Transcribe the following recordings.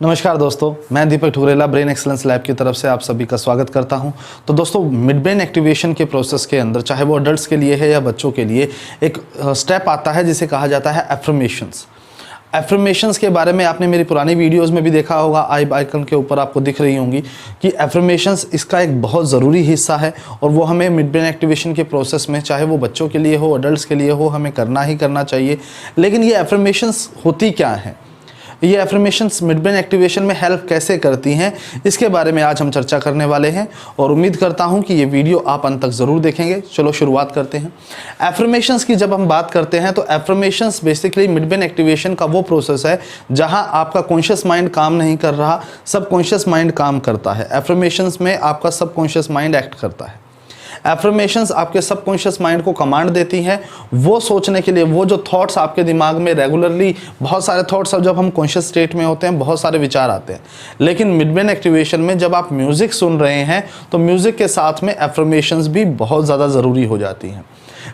नमस्कार दोस्तों, मैं दीपक ठुकरेला ब्रेन एक्सीलेंस लैब की तरफ से आप सभी का स्वागत करता हूं। तो दोस्तों, मिड ब्रेन एक्टिवेशन के प्रोसेस के अंदर, चाहे वो अडल्ट्स के लिए है या बच्चों के लिए, एक स्टेप आता है जिसे कहा जाता है एफर्मेशंस। एफर्मेशंस के बारे में आपने मेरी पुरानी वीडियोस में भी देखा होगा, आई आइकन के ऊपर आपको दिख रही होंगी कि एफर्मेशंस इसका एक बहुत ज़रूरी हिस्सा है और वो हमें मिड ब्रेन एक्टिवेशन के प्रोसेस में, चाहे वो बच्चों के लिए हो, अडल्ट्स के लिए हो, हमें करना ही करना चाहिए। लेकिन ये एफर्मेशंस होती क्या हैं, ये एफर्मेशंस मिड ब्रेन एक्टिवेशन में हेल्प कैसे करती हैं, इसके बारे में आज हम चर्चा करने वाले हैं और उम्मीद करता हूं कि ये वीडियो आप अंत तक ज़रूर देखेंगे। चलो शुरुआत करते हैं। एफर्मेशंस की जब हम बात करते हैं तो affirmations basically mid brain activation का वो प्रोसेस है जहां आपका कॉन्शियस माइंड काम नहीं कर रहा, सबकॉन्शियस माइंड काम करता है। एफर्मेशंस में आपका सबकॉन्शियस माइंड एक्ट करता है। एफर्मेशंस आपके सबकॉन्शियस माइंड को कमांड देती हैं वो सोचने के लिए, वो जो थॉट्स आपके दिमाग में रेगुलरली, बहुत सारे थॉट्स, जब हम कॉन्शियस स्टेट में होते हैं बहुत सारे विचार आते हैं, लेकिन मिड ब्रेन एक्टिवेशन में जब आप म्यूज़िक सुन रहे हैं तो म्यूज़िक के साथ में एफर्मेशंस भी बहुत ज़्यादा ज़रूरी हो जाती हैं।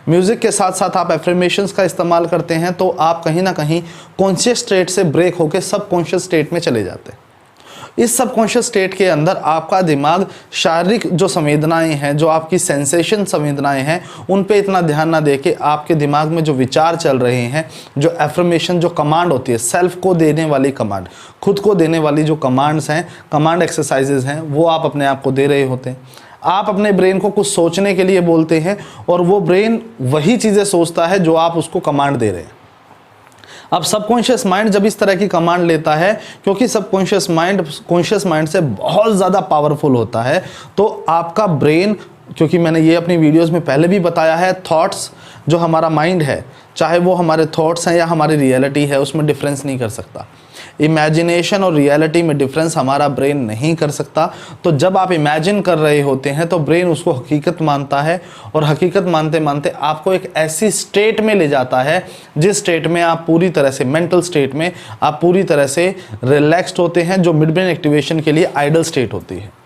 म्यूज़िक के साथ साथ आप एफर्मेशंस का इस्तेमाल करते हैं तो आप कहीं ना कहीं कॉन्शियस स्टेट से ब्रेक होकर सबकॉन्शियस स्टेट में चले जाते हैं। इस सबकॉन्शियस स्टेट के अंदर आपका दिमाग शारीरिक जो संवेदनाएं हैं, जो आपकी सेंसेशन संवेदनाएं हैं, उन पे इतना ध्यान ना दे के आपके दिमाग में जो विचार चल रहे हैं, जो एफर्मेशन, जो कमांड होती है, सेल्फ को देने वाली कमांड, खुद को देने वाली जो कमांड्स हैं, कमांड एक्सरसाइजेज हैं, वो आप अपने आप को दे रहे होते हैं। आप अपने ब्रेन को कुछ सोचने के लिए बोलते हैं और वो ब्रेन वही चीज़ें सोचता है जो आप उसको कमांड दे रहे हैं। अब सबकॉन्शियस माइंड जब इस तरह की कमांड लेता है, क्योंकि सबकॉन्शियस माइंड कॉन्शियस माइंड से बहुत ज़्यादा पावरफुल होता है, तो आपका ब्रेन, क्योंकि मैंने ये अपनी वीडियोस में पहले भी बताया है, थॉट्स, जो हमारा माइंड है, चाहे वो हमारे थॉट्स हैं या हमारी रियलिटी है, उसमें डिफरेंस नहीं कर सकता। इमेजिनेशन और रियलिटी में डिफरेंस हमारा ब्रेन नहीं कर सकता। तो जब आप इमेजिन कर रहे होते हैं तो ब्रेन उसको हकीकत मानता है और हकीकत मानते मानते आपको एक ऐसी स्टेट में ले जाता है जिस स्टेट में आप पूरी तरह से, मेंटल स्टेट में आप पूरी तरह से रिलैक्स्ड होते हैं, जो मिड ब्रेन एक्टिवेशन के लिए आइडल स्टेट होती है।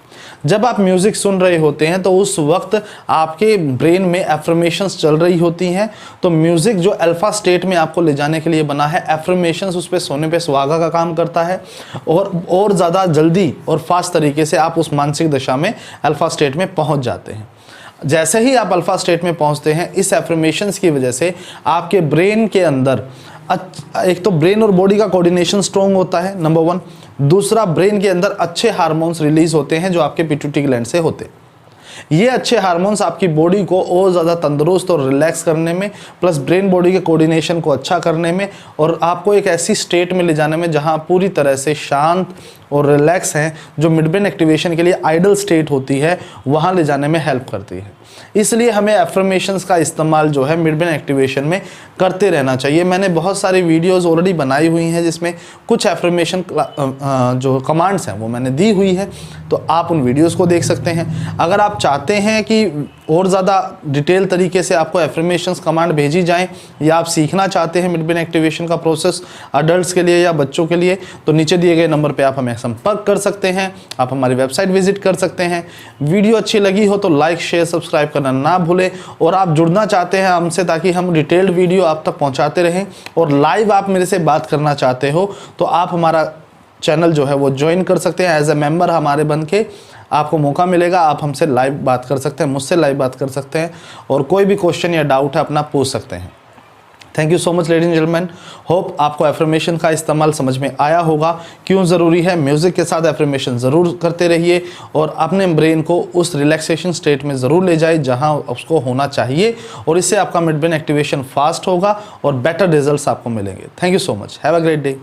जब आप म्यूज़िक सुन रहे होते हैं तो उस वक्त आपके ब्रेन में एफर्मेशंस चल रही होती हैं। तो म्यूज़िक जो अल्फ़ा स्टेट में आपको ले जाने के लिए बना है, एफर्मेशंस उस पे सोने पे सुहागा का काम करता है और ज़्यादा जल्दी और फास्ट तरीके से आप उस मानसिक दशा में अल्फ़ा स्टेट में पहुंच जाते हैं। जैसे ही आप अल्फ़ा स्टेट में पहुंचते हैं, इस एफर्मेशंस की वजह से आपके ब्रेन के अंदर एक तो ब्रेन और बॉडी का कोऑर्डिनेशन स्ट्रॉन्ग होता है, नंबर 1। दूसरा, ब्रेन के अंदर अच्छे हार्मोन्स रिलीज होते हैं जो आपके पिट्यूटरी ग्लैंड से होते हैं। ये अच्छे हार्मोन्स आपकी बॉडी को और ज़्यादा तंदुरुस्त और रिलैक्स करने में, प्लस ब्रेन बॉडी के कोऑर्डिनेशन को अच्छा करने में और आपको एक ऐसी स्टेट में ले जाने में जहां पूरी तरह से शांत और रिलैक्स हैं, जो मिड ब्रेन एक्टिवेशन के लिए आइडल स्टेट होती है, वहां ले जाने में हेल्प करती है। इसलिए हमें एफर्मेशंस का इस्तेमाल जो है मिड ब्रेन एक्टिवेशन में करते रहना चाहिए। मैंने बहुत सारी वीडियोस ऑलरेडी बनाई हुई हैं जिसमें कुछ एफर्मेशन जो कमांड्स हैं वो मैंने दी हुई है, तो आप उन वीडियोस को देख सकते हैं। अगर आप चाहते हैं कि और ज़्यादा डिटेल तरीके से आपको एफर्मेशंस कमांड भेजी जाएं या आप सीखना चाहते हैं मिड ब्रेन एक्टिवेशन का प्रोसेस अडल्ट्स के लिए या बच्चों के लिए, तो नीचे दिए गए नंबर पे आप हमें संपर्क कर सकते हैं। आप हमारी वेबसाइट विजिट कर सकते हैं। वीडियो अच्छी लगी हो तो लाइक, शेयर, सब्सक्राइब करना ना भूलें और आप जुड़ना चाहते हैं हमसे ताकि हम डिटेल्ड वीडियो आप तक पहुँचाते रहें और लाइव आप मेरे से बात करना चाहते हो तो आप हमारा चैनल जो है वो ज्वाइन कर सकते हैं। एज ए मेंबर हमारे बन के आपको मौका मिलेगा, आप हमसे लाइव बात कर सकते हैं, मुझसे लाइव बात कर सकते हैं और कोई भी क्वेश्चन या डाउट है अपना पूछ सकते हैं। Thank you so much ladies and gentleman. Hope आपको एफर्मेशन का इस्तेमाल समझ में आया होगा, क्यों ज़रूरी है। म्यूज़िक के साथ एफर्मेशन ज़रूर करते रहिए और अपने ब्रेन को उस रिलैक्सेशन स्टेट में ज़रूर ले जाए जहां उसको होना चाहिए और इससे आपका मिड ब्रेन एक्टिवेशन फास्ट होगा और बेटर रिजल्ट्स आपको मिलेंगे। Thank you so much. Have a great day.